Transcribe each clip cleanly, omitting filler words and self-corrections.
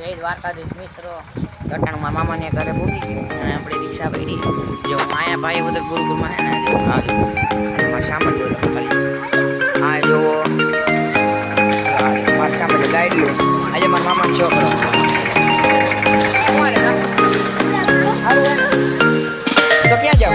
જય દ્વારકાધીશ મિત્રો. કટાણમાં મામાને ઘરે પૂરી ગઈ અને આપણે રિક્ષા પડી જો માયા ભાઈ ઉધર ગુરુકુળમાં હે ને જો હાલો એમાં સામાન જોઈ લો ખાલી આ જો મારા સામે ગાડી લો આજે મારા મામાનો છોકરો તો ક્યાં જાવ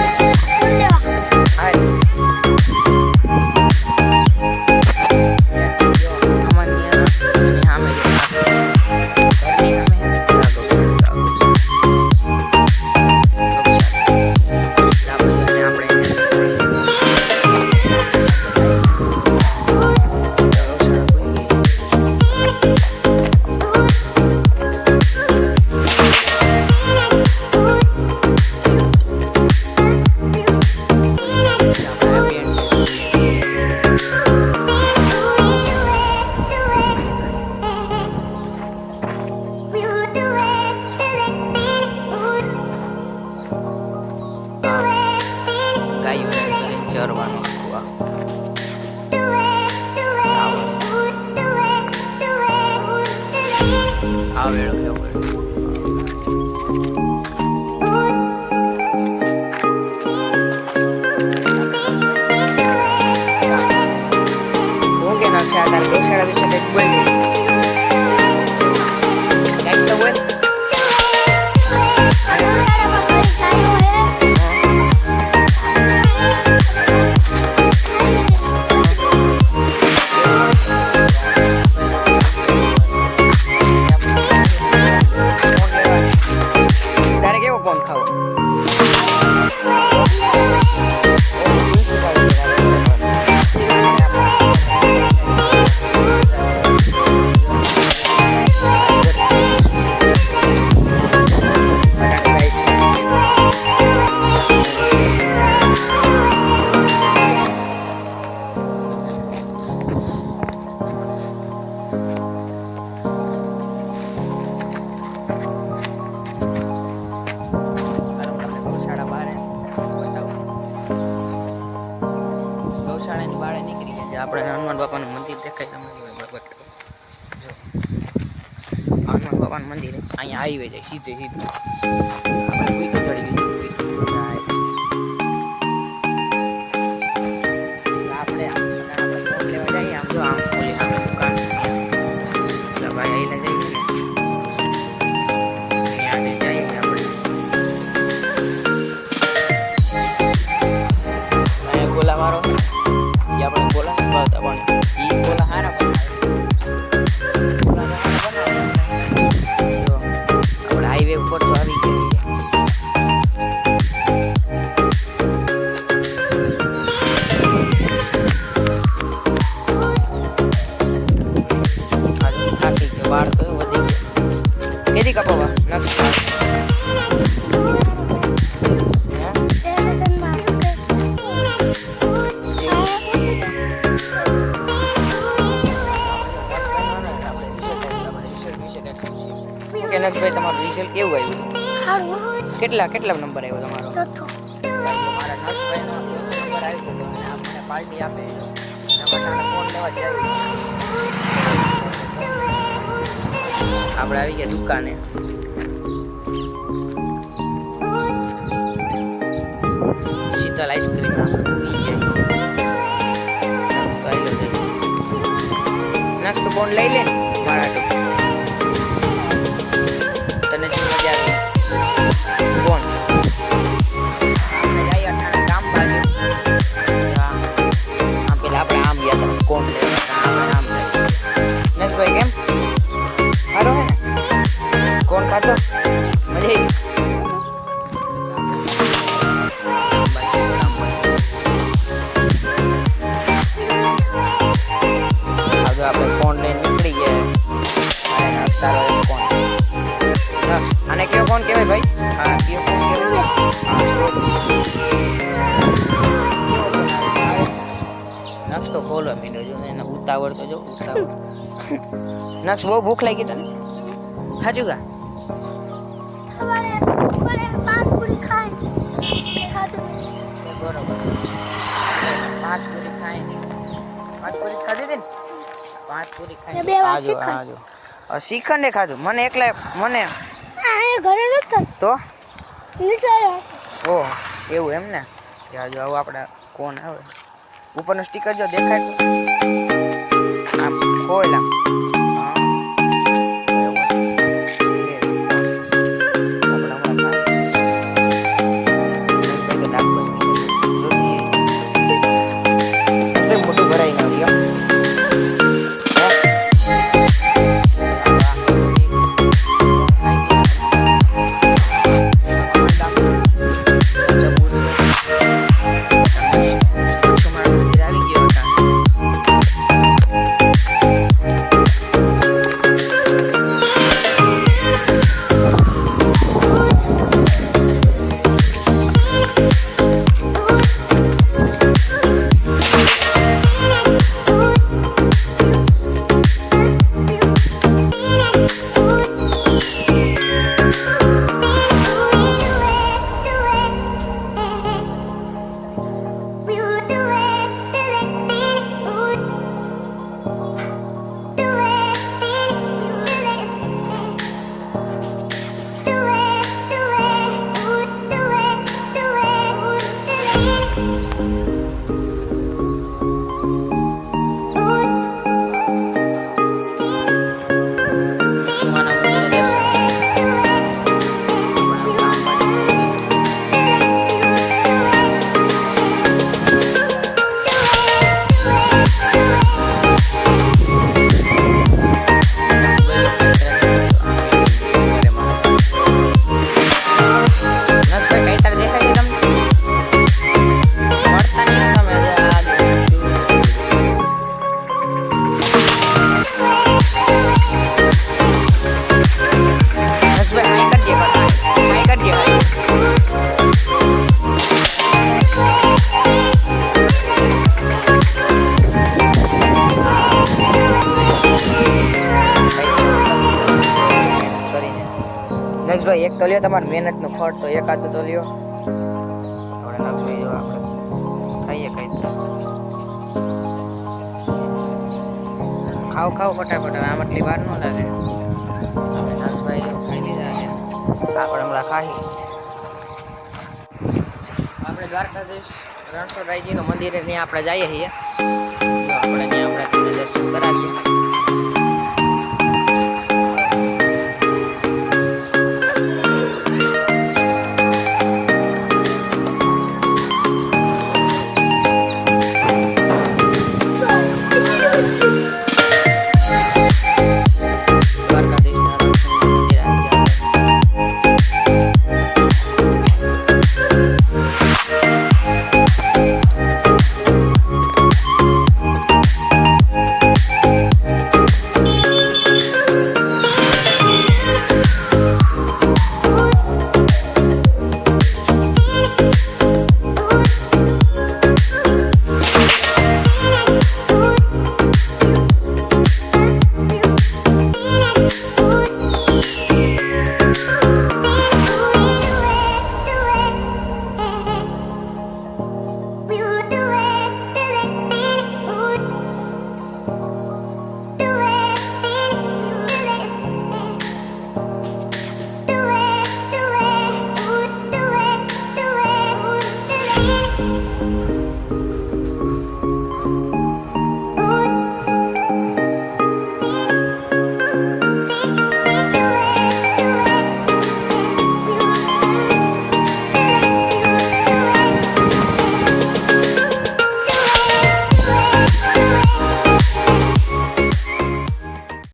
ચરવાનું આવેલો હું કે નકશા તાર ગૌશાળા વિશે કંઈક બોલ કંઈક તો બોલ કોણ ખાવ ગૌશાળાની બાળે નીકળી ગયા આપણે હનુમાન બાપાનું મંદિર દેખાય તમને જો હનુમાન બાપાનું મંદિર અહીંયા હાઈવે જાય સીધે સીધું આપણે બીજું ચડી આપણે લેવા જઈએ આમ જો આમ ખોલી સામે દુકાન એટલે ભાઈ અહીં જઈએ ત્યાંથી જઈએ આપણે ગોલા મારો આપણે બોલા ભાવતા પણ એ બોલા હારા આપણે હાઈવે ઉપર તો આવી જઈએ થાકી ગયો વાળ તો વધી ગયો કેદી કપાવા નકશા ભાઈ તમારું રિઝલ્ટ કેવું આવ્યું કેટલા નંબર આવ્યો તમારો ચોથો મારા નર્સભાઈ નો નંબર આવી ગયો અને આપણને પાર્ટી આપે નંબર ફોન લેવા જાય આપણે આવી ગયા દુકાને શીતલ આઈસ્ક્રીમ નક્સ તો ફોન લઈ લે મારા તને જે મજા આવી કોણ આપણે જઈએ અઠાણા ગામ બાજુ આમ પેલા આપણે આમ ગયા તમે કોણ આમ નેક્સ્ટ ભાઈ કેમ સારો હે ને કોણ ખાતો મજા આવી આપણે ફોન લઈને નીકળી ગયા નાસ્તા કોણ આને કયો કોણ કહેવાય ભાઈ હા કયો કોણ કહેવાય નક્ષ તો ખોલો મીંડો જો એને ઉતાવળ તો જો ઉતાવળ નક્ષ બહુ ભૂખ લાગી તને હાજુ ગા પાંચ પૂરી ખાધી હતી ને 5 પૂરી ખાઈ આજો શ્રીખંડે ખાધું મને એકલા મને ઘરે નથી તો ખાધું. ઓહ એવું એમ ને ત્યાં જો આવું આપણે કોણ આવે ઉપરનું સ્ટીકર જો દેખાય તો આમ ખોલ આમ હા એવું છે. એ આપણે હમણાં ખાઈ તો દાગ બની ગયું મોટું ભરાઈ ના રહ્યું ભાઈ એક તો લ્યો તમારી મહેનતનું ફળ તો એકાદ તો લ્યો આપણે નક્ષભાઈ જો આપણે ખાઈએ કઈ ખાવ ખાવ ફટાફટ આમ એટલી વાર ન લાગે આપણે નક્ષભાઈ ખાઈ લીધા છે આપણે હમણાં ખાઈ આપણે દ્વારકાધીશ રણછોડરાયજીનું મંદિર ત્યાં આપણે જઈએ છીએ આપણે ત્યાં આપણે દર્શન કરાવીએ